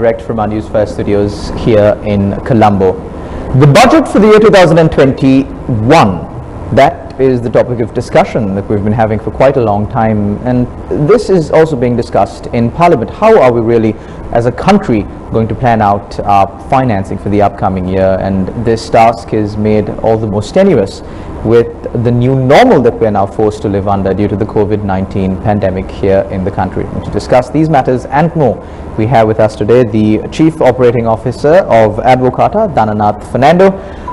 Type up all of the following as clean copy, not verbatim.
direct from our Newsfirst studios here in Colombo. The budget for the year 2021, that is the topic of discussion that we've been having for quite a long time, and this is also being discussed in Parliament. How are we really, as a country, going to plan out our financing for the upcoming year? And this task is made all the more strenuous with the new normal that we're now forced to live under due to the COVID-19 pandemic here in the country. And to discuss these matters and more, we have with us today the Chief Operating Officer of Advocata, Dhananath Fernando.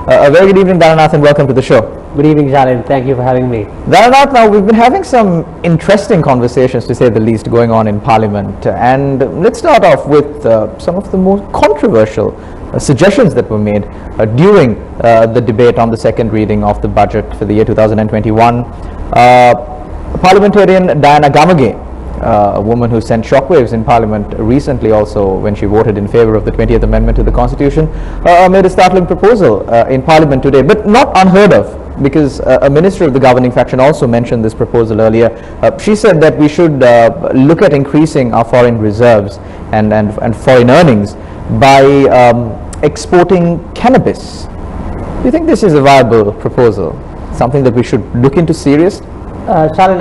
A very good evening, Dhananath, and welcome to the show. Good evening, Jalin. Thank you for having me. Dhananath, now we've been having some interesting conversations, to say the least, going on in Parliament. And let's start off with some of the more controversial suggestions that were made during the debate on the second reading of the budget for the year 2021. Parliamentarian Diana Gamage, a woman who sent shockwaves in Parliament recently also when she voted in favor of the 20th Amendment to the Constitution, made a startling proposal in Parliament today, but not unheard of, because a minister of the governing faction also mentioned this proposal earlier. She said that we should look at increasing our foreign reserves and foreign earnings by exporting cannabis. Do you think this is a viable proposal, something that we should look into seriously? Sharon,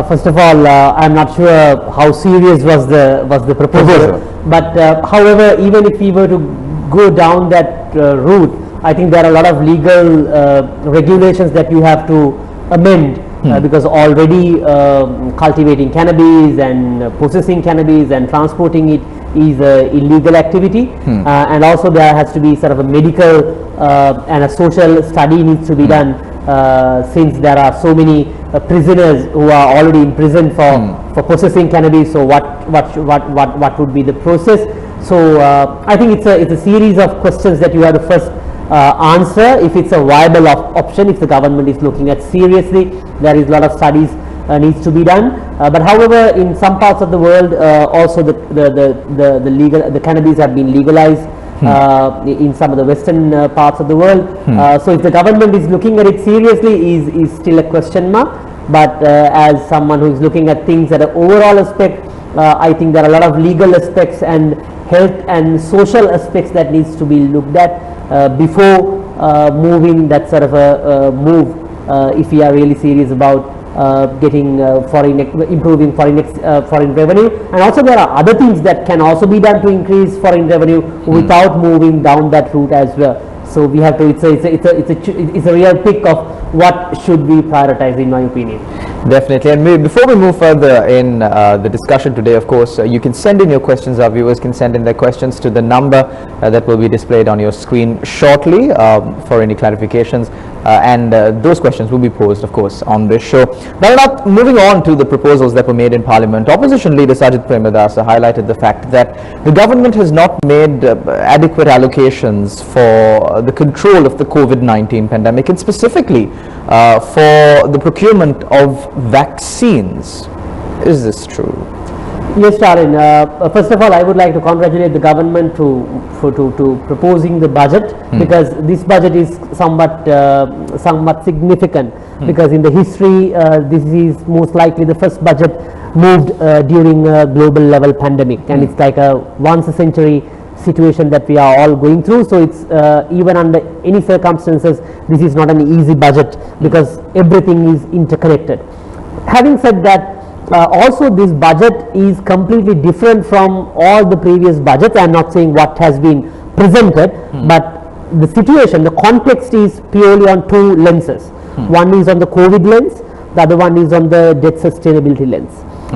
first of all, I'm not sure how serious was the proposal. But however, even if we were to go down that route, I think there are a lot of legal regulations that you have to amend, because already cultivating cannabis and processing cannabis and transporting it is an illegal activity, and also there has to be sort of a medical and a social study needs to be done, since there are so many prisoners who are already in prison for processing cannabis. So what would be the process? So I think it's a series of questions that you have to first answer if it's a viable option, if the government is looking at seriously. There is a lot of studies needs to be done, but however, in some parts of the world also the cannabis have been legalized in some of the western parts of the world. So if the government is looking at it seriously is still a question mark, but as someone who is looking at things at an overall aspect, I think there are a lot of legal aspects and health and social aspects that needs to be looked at before moving that sort of a move, if we are really serious about improving foreign revenue. And also there are other things that can also be done to increase foreign revenue without moving down that route as well. So we have to, it's a real pick of what should be prioritized, in my opinion. Definitely. And before we move further in the discussion today, of course, you can send in your questions. Our viewers can send in their questions to the number that will be displayed on your screen shortly for any clarifications. And those questions will be posed, of course, on this show. Now, moving on to the proposals that were made in Parliament, Opposition Leader Sajid Premadasa highlighted the fact that the government has not made adequate allocations for the control of the COVID-19 pandemic, and specifically for the procurement of vaccines. Is this true? Yes, Sharon. First of all, I would like to congratulate the government to proposing the budget, because this budget is somewhat significant, because in the history this is most likely the first budget moved during a global level pandemic, and it's like a once a century situation that we are all going through. So it's even under any circumstances, this is not an easy budget, because everything is interconnected. Having said that, also this budget is completely different from all the previous budgets. I am not saying what has been presented, but the situation, the context is purely on two lenses. One is on the COVID lens, the other one is on the debt sustainability lens.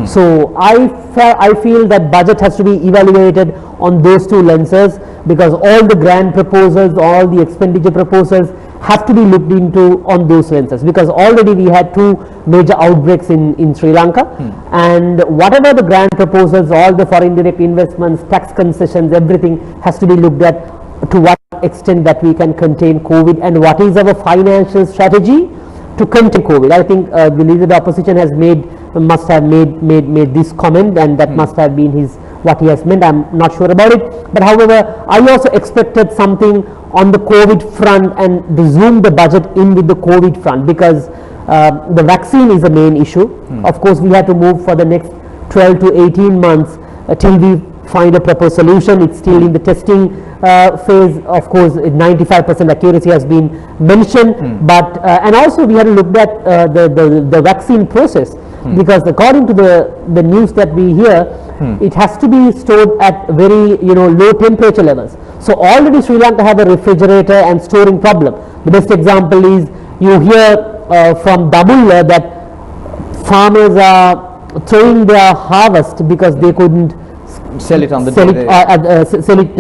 So I feel that budget has to be evaluated on those two lenses, because all the grand proposals, all the expenditure proposals have to be looked into on those lenses, because already we had two major outbreaks in Sri Lanka, and whatever the grand proposals, all the foreign direct investments, tax concessions, everything has to be looked at to what extent that we can contain COVID, and what is our financial strategy to contain COVID. I think the leader of the opposition must have made this comment, and that must have been what he has meant. I'm not sure about it, but however, I also expected something on the COVID front and to zoom the budget in with the COVID front, because the vaccine is the main issue. Of course, we have to move for the next 12 to 18 months till we find a proper solution. It's still in the testing phase. Of course, 95% accuracy has been mentioned, but and also we have looked at the vaccine process, because according to the news that we hear, it has to be stored at very low temperature levels. So already Sri Lanka have a refrigerator and storing problem. The best example is you hear from Dabulla that farmers are throwing their harvest because they couldn't sell it on the sell it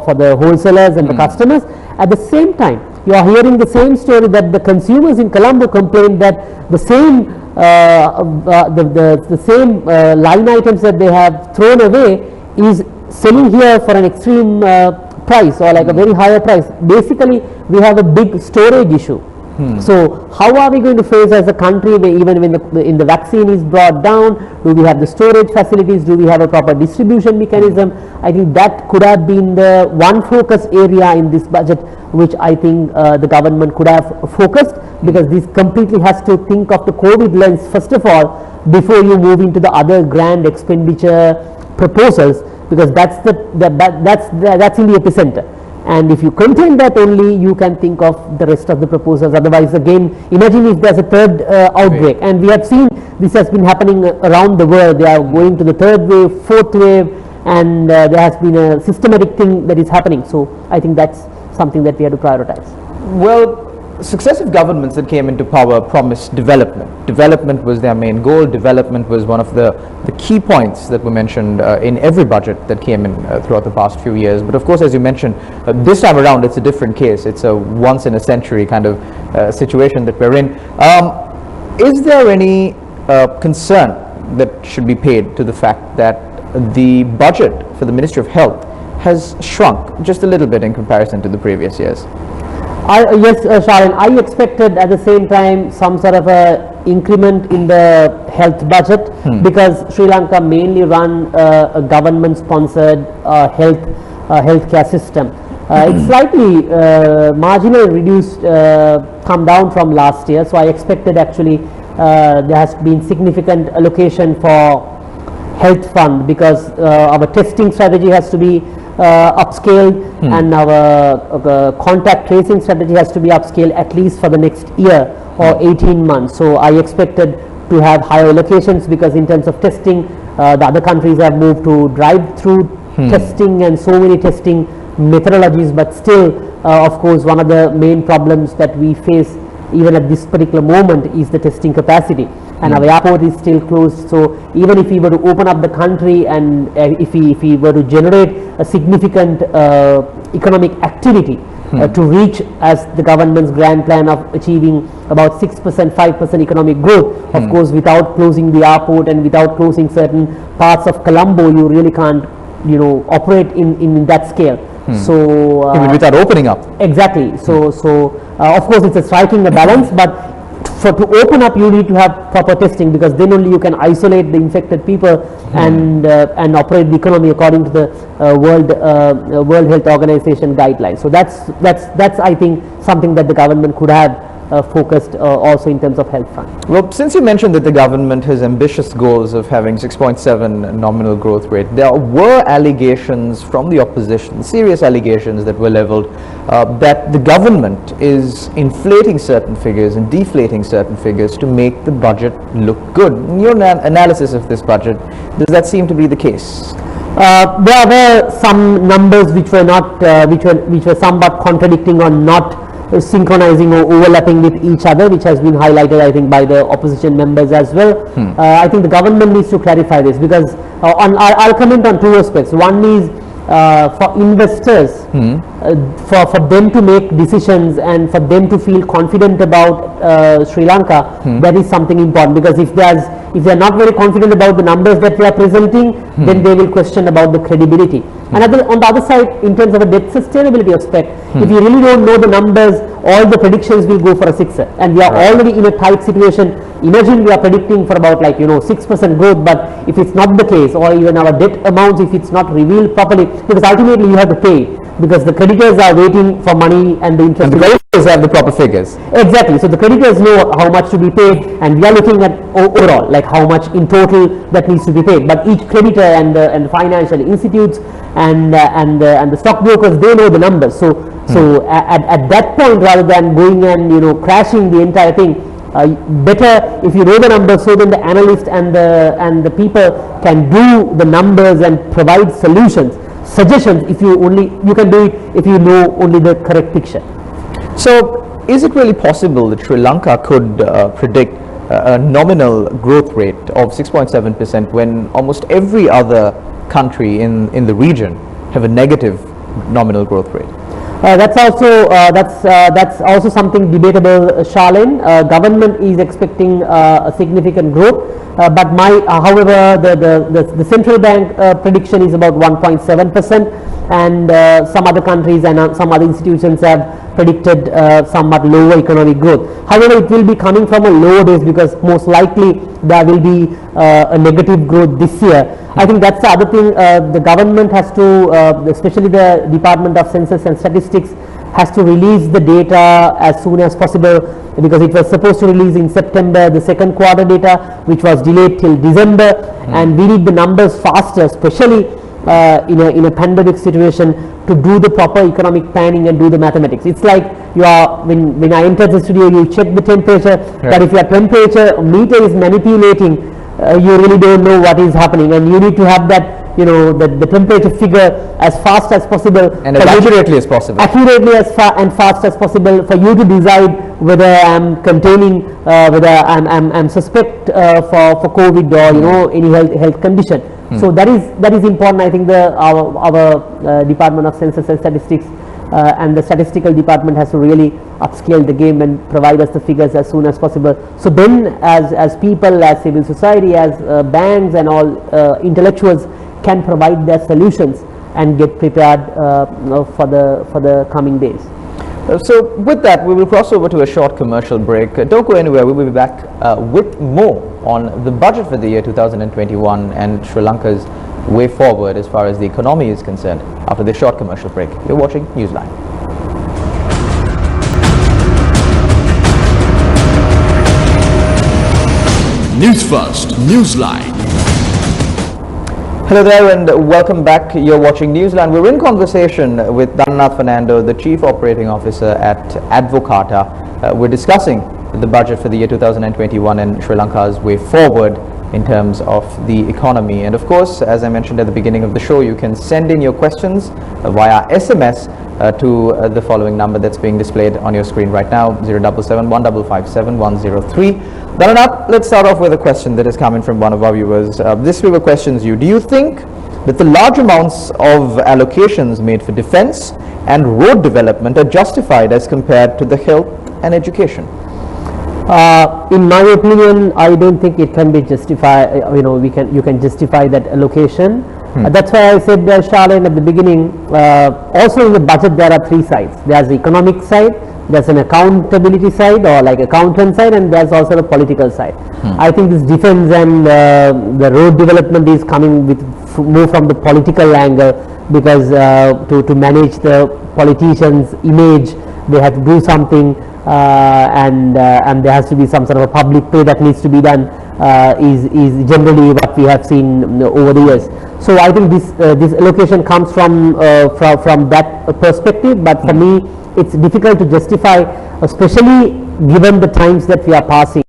for the wholesalers and the customers. At the same time, you are hearing the same story that the consumers in Colombo complained that the same the same line items that they have thrown away is selling here for an extreme price, or like a very higher price. Basically, we have a big storage issue. So how are we going to face as a country, even when the vaccine is brought down? Do we have the storage facilities? Do we have a proper distribution mechanism? I think that could have been the one focus area in this budget, which I think the government could have focused, because this completely has to think of the COVID lens first of all before you move into the other grand expenditure proposals, because that's in the epicenter. And if you contain that only, you can think of the rest of the proposals. Otherwise, again, imagine if there's a third outbreak. And we have seen this has been happening around the world. They are going to the third wave, fourth wave, and there has been a systematic thing that is happening. So I think that's something that we have to prioritize. Well, successive governments that came into power promised development. Development was their main goal. Development was one of the key points that were mentioned in every budget that came in throughout the past few years. But of course, as you mentioned, this time around it's a different case. It's a once in a century kind of situation that we're in. Is there any concern that should be paid to the fact that the budget for the Ministry of Health has shrunk just a little bit in comparison to the previous years? Yes, Sharon, I expected at the same time some sort of a increment in the health budget, because Sri Lanka mainly run a government-sponsored healthcare system. It's slightly marginally reduced, come down from last year. So I expected actually there has been significant allocation for health fund, because our testing strategy has to be upscaled, and our contact tracing strategy has to be upscaled at least for the next year or 18 months. So I expected to have higher allocations, because in terms of testing, the other countries have moved to drive-through testing and so many testing methodologies, but still of course one of the main problems that we face even at this particular moment is the testing capacity, and our airport is still closed. So even if we were to open up the country, and if we were to generate a significant economic activity to reach as the government's grand plan of achieving about 6%, 5% economic growth, of course without closing the airport and without closing certain parts of Colombo, you really can't operate in that scale. So even without opening up. Exactly. So of course it's a striking a balance, but to open up you need to have proper testing, because then only you can isolate the infected people and operate the economy according to the World Health Organization guidelines. So that's I think something that the government could have focused also in terms of health fund. Well, since you mentioned that the government has ambitious goals of having 6.7 nominal growth rate, there were allegations from the opposition, serious allegations that were leveled, that the government is inflating certain figures and deflating certain figures to make the budget look good. In your analysis of this budget, does that seem to be the case? There were some numbers which were not, which were somewhat contradicting or not synchronizing or overlapping with each other, which has been highlighted I think by the opposition members as well. I think the government needs to clarify this, because I'll comment on two aspects. One is for investors, for them to make decisions and for them to feel confident about Sri Lanka, that is something important, because if they are not very confident about the numbers that we are presenting, then they will question about the credibility. And on the other side, in terms of a debt sustainability aspect, if you really don't know the numbers, all the predictions will go for a sixer, and we are already in a tight situation. Imagine we are predicting for about 6% growth, but if it's not the case, or even our debt amounts, if it's not revealed properly, because ultimately you have to pay, because the creditors are waiting for money and the interest. creditors have the proper figures. Exactly. So the creditors know how much to be paid, and we are looking at overall, like how much in total that needs to be paid. But each creditor and the financial institutes and the stockbrokers, they know the numbers. So at that point, rather than going and crashing the entire thing, better if you know the numbers, so then the analyst and the people can do the numbers and provide solutions, suggestions. If you can do it if you know only the correct picture. So is it really possible that Sri Lanka could predict a nominal growth rate of 6.7% when almost every other country in the region have a negative nominal growth rate? That's also something debatable, Charlene. Government is expecting a significant growth, but however the central bank prediction is about 1.7%, and some other countries and some other institutions have predicted somewhat lower economic growth. However, it will be coming from a lower base, because most likely there will be a negative growth this year. I think that's the other thing. The government has to, especially the Department of Census and Statistics, has to release the data as soon as possible, because it was supposed to release in September the second quarter data, which was delayed till December, and we need the numbers faster, especially in a pandemic situation, to do the proper economic planning and do the mathematics. It's like when I enter the studio, you check the temperature, but if your temperature meter is manipulating, you really don't know what is happening, and you need to have that the temperature figure as fast as possible and as accurately as possible. Accurately as and fast as possible, for you to decide whether I'm containing, whether I'm suspect for COVID or any health condition. So that is important. I think our Department of Census and Statistics and the statistical department has to really upscale the game and provide us the figures as soon as possible. So then, as people, as civil society, as banks and all intellectuals can provide their solutions and get prepared for the coming days. So with that, we will cross over to a short commercial break. Don't go anywhere. We will be back with more on the budget for the year 2021 and Sri Lanka's way forward as far as the economy is concerned after this short commercial break. You're watching Newsline. News First, Newsline. Hello there and welcome back. You're watching Newsline. We're in conversation with Dhananath Fernando, the Chief Operating Officer at Advocata. We're discussing the budget for the year 2021 and Sri Lanka's way forward in terms of the economy. And of course, as I mentioned at the beginning of the show, you can send in your questions via SMS to the following number that's being displayed on your screen right now, 077 1557 103. Dhananath, let's start off with a question that is coming from one of our viewers. This viewer questions you: do you think that the large amounts of allocations made for defense and road development are justified as compared to the health and education? In my opinion, I don't think it can be justified. You can justify that allocation. That's why I said, Charlene, at the beginning. Also, in the budget, there are three sides. There's the economic side, there's an accountability side, or like accountant side, and there's also the political side. I think this defense and the road development is coming with more from the political angle, because to manage the politicians' image, they have to do something. And there has to be some sort of a public pay that needs to be done, is generally what we have seen over the years. So I think this allocation comes from that perspective, but for me it's difficult to justify, especially given the times that we are passing,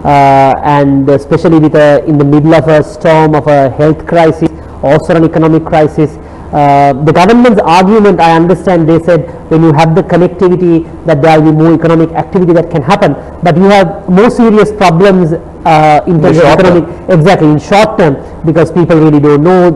and especially with in the middle of a storm of a health crisis, also an economic crisis. The government's argument, I understand, they said when you have the connectivity that there will be more economic activity that can happen, but you have more serious problems in terms of economic, exactly, in short term, because people really don't know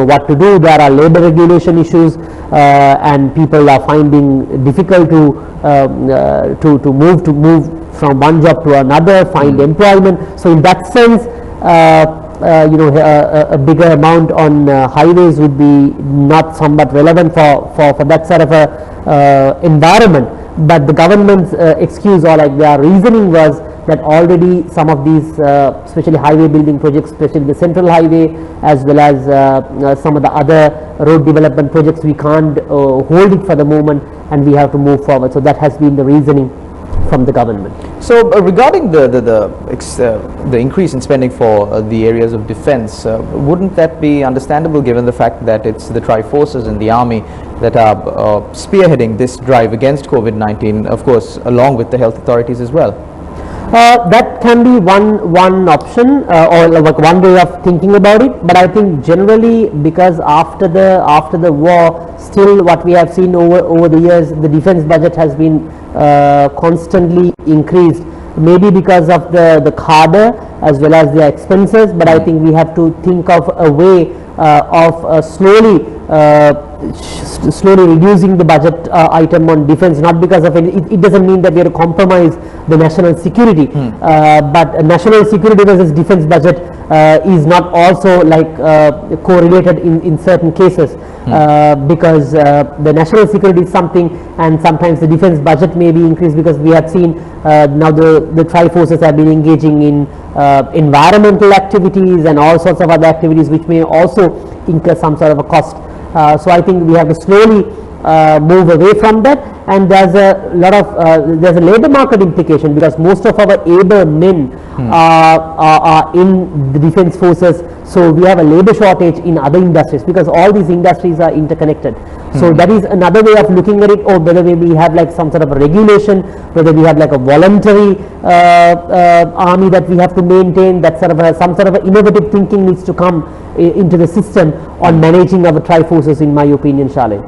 what to do. There are labor regulation issues, and people are finding difficult to move from one job to another, find employment. So in that sense, a bigger amount on highways would be not somewhat relevant for that sort of a environment. But the government's excuse, or like their reasoning, was that already some of these, especially highway building projects, especially the central highway, as well as some of the other road development projects, we can't hold it for the moment, and we have to move forward. So that has been the reasoning from the government. So regarding the increase in spending for the areas of defense, wouldn't that be understandable given the fact that it's the tri-forces and the army that are spearheading this drive against COVID-19, of course, along with the health authorities as well? That can be one option, or like one way of thinking about it, but I think generally, because after the war, still what we have seen over the years, the defense budget has been constantly increased, maybe because of the cadre as well as their expenses, but I think we have to think of a way of slowly reducing the budget item on defense, not because of it doesn't mean that we have to compromise the national security, but national security versus defense budget is not also like correlated in certain cases, because the national security is something, and sometimes the defense budget may be increased, because we have seen now the tri-forces have been engaging in environmental activities and all sorts of other activities which may also incur some sort of a cost. So I think we have to slowly move away from that, and there's a lot of there's a labor market implication, because most of our able men are in the defense forces, so we have a labor shortage in other industries, because all these industries are interconnected. So that is another way of looking at it, or whether we have like some sort of a regulation, whether we have like a voluntary army that we have to maintain, that sort of some sort of innovative thinking needs to come into the system on managing our tri-forces, in my opinion, Charlene.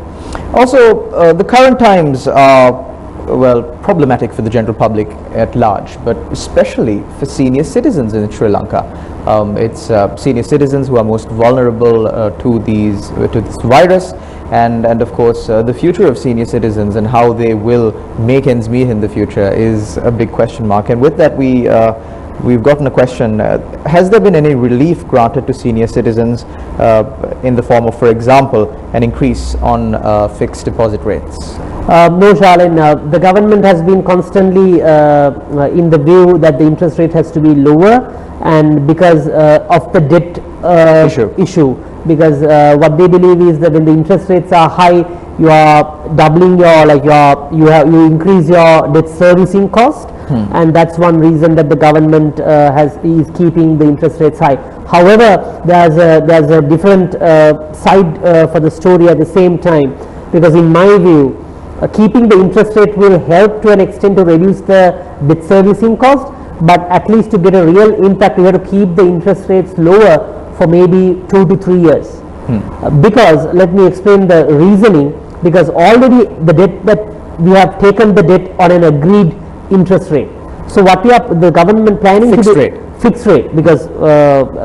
Also, the current times are, well, problematic for the general public at large, but especially for senior citizens in Sri Lanka. It's senior citizens who are most vulnerable to this virus, and of course the future of senior citizens and how they will make ends meet in the future is a big question mark. And with that, we've gotten a question, has there been any relief granted to senior citizens in the form of, for example, an increase on fixed deposit rates? No, Charlene, the government has been constantly in the view that the interest rate has to be lower, and because of the debt issue, because what they believe is that when the interest rates are high, you are doubling your, like you increase your debt servicing cost, and that's one reason that the government is keeping the interest rates high. However, there's a different side for the story at the same time, because in my view, keeping the interest rate will help to an extent to reduce the debt servicing cost, but at least to get a real impact, we have to keep the interest rates lower for maybe 2 to 3 years. Because, let me explain the reasoning, because already the debt that we have taken the debt on an agreed interest rate. So what the government planning fixed to do, rate. Fixed rate, because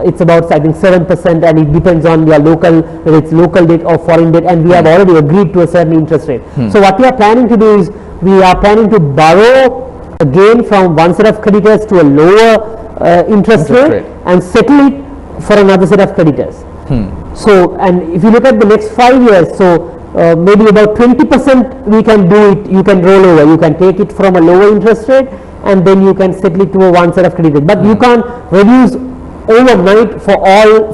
it's about, I think, 7%, and it depends on your local, whether it's local debt or foreign debt, and we have already agreed to a certain interest rate. So what we are planning to do is, we are planning to borrow again from one set of creditors to a lower interest rate and settle it for another set of creditors. So, and if you look at the next 5 years, so maybe about 20% we can do it, you can roll over, you can take it from a lower interest rate, and then you can settle it to a one set of creditors. But you can't reduce overnight for all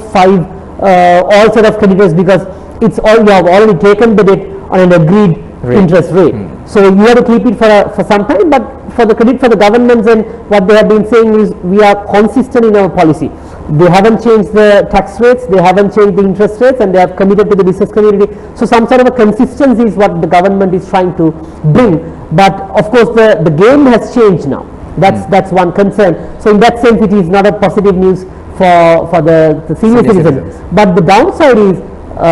all set of creditors, because it's all, you have already taken the debt on an agreed interest rate. So you have to keep it for some time, but for the credit for the governments, and what they have been saying is, we are consistent in our policy. They haven't changed the tax rates, they haven't changed the interest rates, and they have committed to the business community. So some sort of a consistency is what the government is trying to bring. But of course the game has changed now. That's one concern. So in that sense, it is not a positive news for the senior citizens. But the downside is,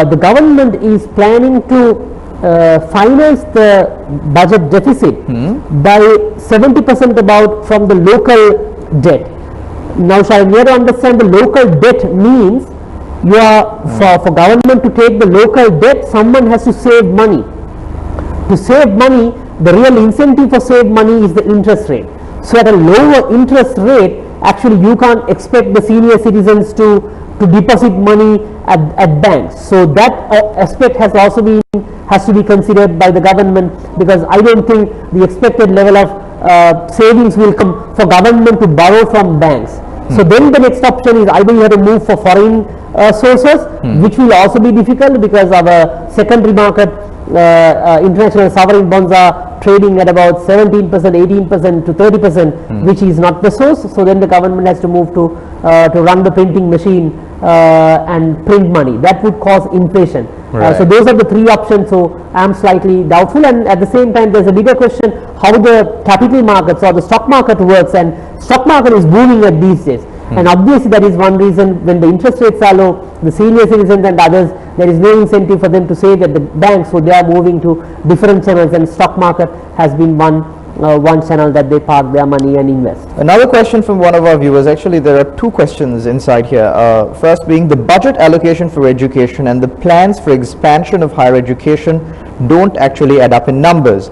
the government is planning to finance the budget deficit by 70% about from the local debt. Now, shall we have to understand, the local debt means you are for government to take the local debt, someone has to save money. To save money, the real incentive for save money is the interest rate. So at a lower interest rate, actually you can't expect the senior citizens to deposit money at banks. So that aspect has also to be considered by the government, because I don't think the expected level of savings will come for government to borrow from banks. So then the next option is either you have to move for foreign sources, which will also be difficult because our secondary market international sovereign bonds are trading at about 17%, 18% to 30%, which is not the source. So then the government has to move to run the printing machine and print money. That would cause inflation. Right. So those are the three options. So I am slightly doubtful, and at the same time there's a bigger question how the capital markets or the stock market works, and stock market is booming at these days. And obviously that is one reason when the interest rates are low, the senior citizens and others, there is no incentive for them to say that the banks, so they are moving to different channels, and stock market has been one channel that they park their money and invest. Another question from one of our viewers. Actually, there are two questions inside here. First being, the budget allocation for education and the plans for expansion of higher education don't actually add up in numbers.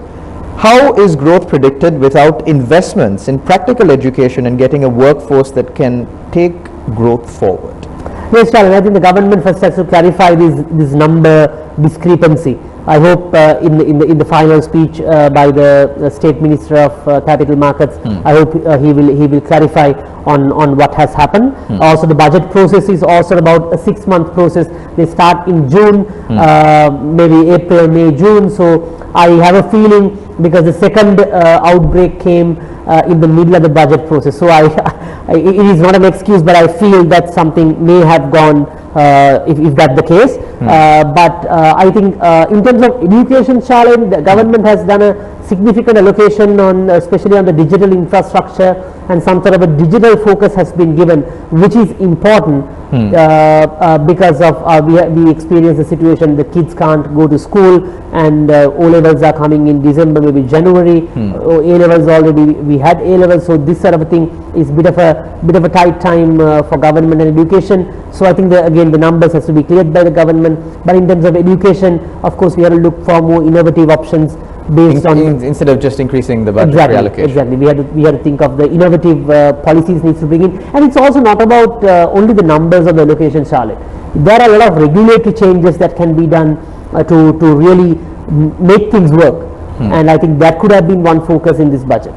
How is growth predicted without investments in practical education and getting a workforce that can take growth forward? Yes, Shalin, I think the government first has to clarify this number discrepancy. I hope in the final speech by the State Minister of Capital Markets, I hope he will clarify on what has happened. Also, the budget process is also about a 6-month process. They start in June, maybe April, May, June. So I have a feeling, because the second outbreak came in the middle of the budget process. So it is not an excuse, but I feel that something may have gone if that's the case. But I think in terms of education challenge, the government has done a significant allocation on especially on the digital infrastructure, and some sort of a digital focus has been given, which is important because of we experience a situation the kids can't go to school, and O-levels are coming in December, maybe January. A-levels already, we had A-levels, so this sort of a thing is bit of a tight time for government and education. So I think again the numbers has to be cleared by the government, but in terms of education, of course, we have to look for more innovative options based on instead of just increasing the budget reallocation. Exactly, we had to think of the innovative policies needs to bring in, and it's also not about only the numbers of the allocation, Charlotte. There are a lot of regulatory changes that can be done to really make things work, and I think that could have been one focus in this budget.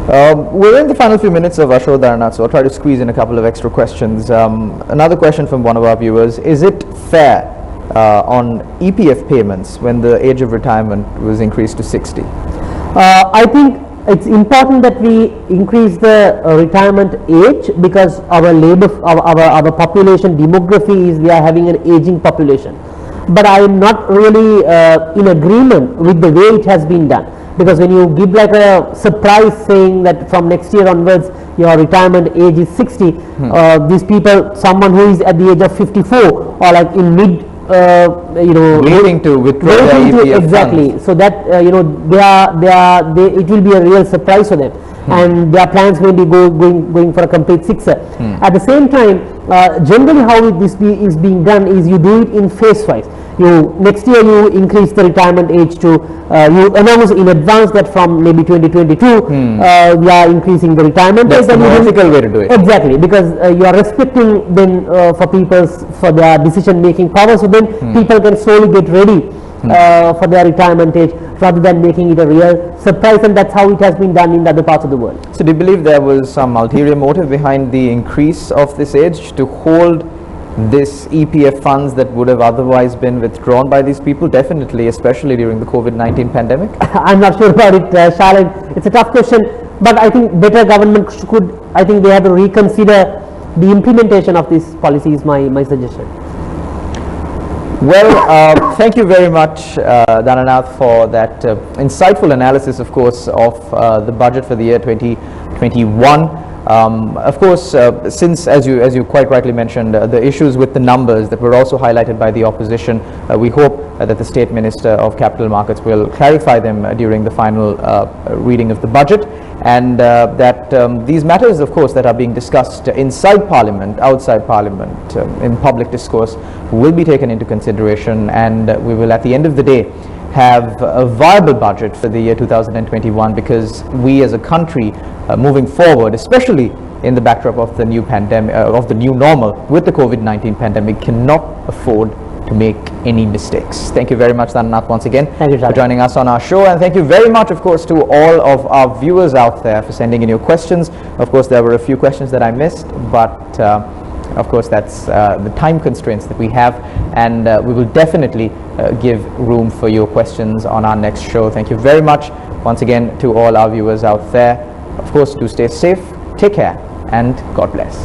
We're in the final few minutes of our show, Dharanath, so I'll try to squeeze in a couple of extra questions. Another question from one of our viewers: is it fair on EPF payments when the age of retirement was increased to 60? I think it's important that we increase the retirement age, because our our population demography is, we are having an aging population. But I am not really in agreement with the way it has been done, because when you give like a surprise saying that from next year onwards your retirement age is 60, these people, someone who is at the age of 54 or like in mid waiting to withdraw their EPF exactly funds. So that it will be a real surprise for them, and their plans may be going for a complete sixer. At the same time, generally how this is being done is you do it in phase wise. Next year you increase the retirement age to, you announce in advance that from maybe 2022 we are increasing the retirement age. That's the more ethical way to do it. Exactly, because you are respecting then for their decision making power, so then people can slowly get ready for their retirement age, rather than making it a real surprise, and that's how it has been done in other parts of the world. So do you believe there was some ulterior motive behind the increase of this age to hold this EPF funds that would have otherwise been withdrawn by these people? Definitely, especially during the COVID-19 pandemic. I'm not sure about it, Shalan. It's a tough question, but I think better government I think they have to reconsider the implementation of this policy is my suggestion. Well, thank you very much, Dharanath, for that insightful analysis, of course, of the budget for the year 2021. Of course, since, as you quite rightly mentioned, the issues with the numbers that were also highlighted by the opposition, we hope that the State Minister of Capital Markets will clarify them during the final reading of the budget, and that these matters, of course, that are being discussed inside Parliament, outside Parliament, in public discourse, will be taken into consideration, and we will, at the end of the day, have a viable budget for the year 2021, because we as a country moving forward, especially in the backdrop of the new pandemic, of the new normal with the COVID-19 pandemic, cannot afford to make any mistakes. Thank you very much, Dhananath, once again Thank you, for Shalin. joining us on our show, and thank you very much, of course, to all of our viewers out there for sending in your questions. Of course, there were a few questions that I missed, but of course, that's the time constraints that we have, and we will definitely give room for your questions on our next show. Thank you very much once again to all our viewers out there. Of course, do stay safe, take care, and God bless.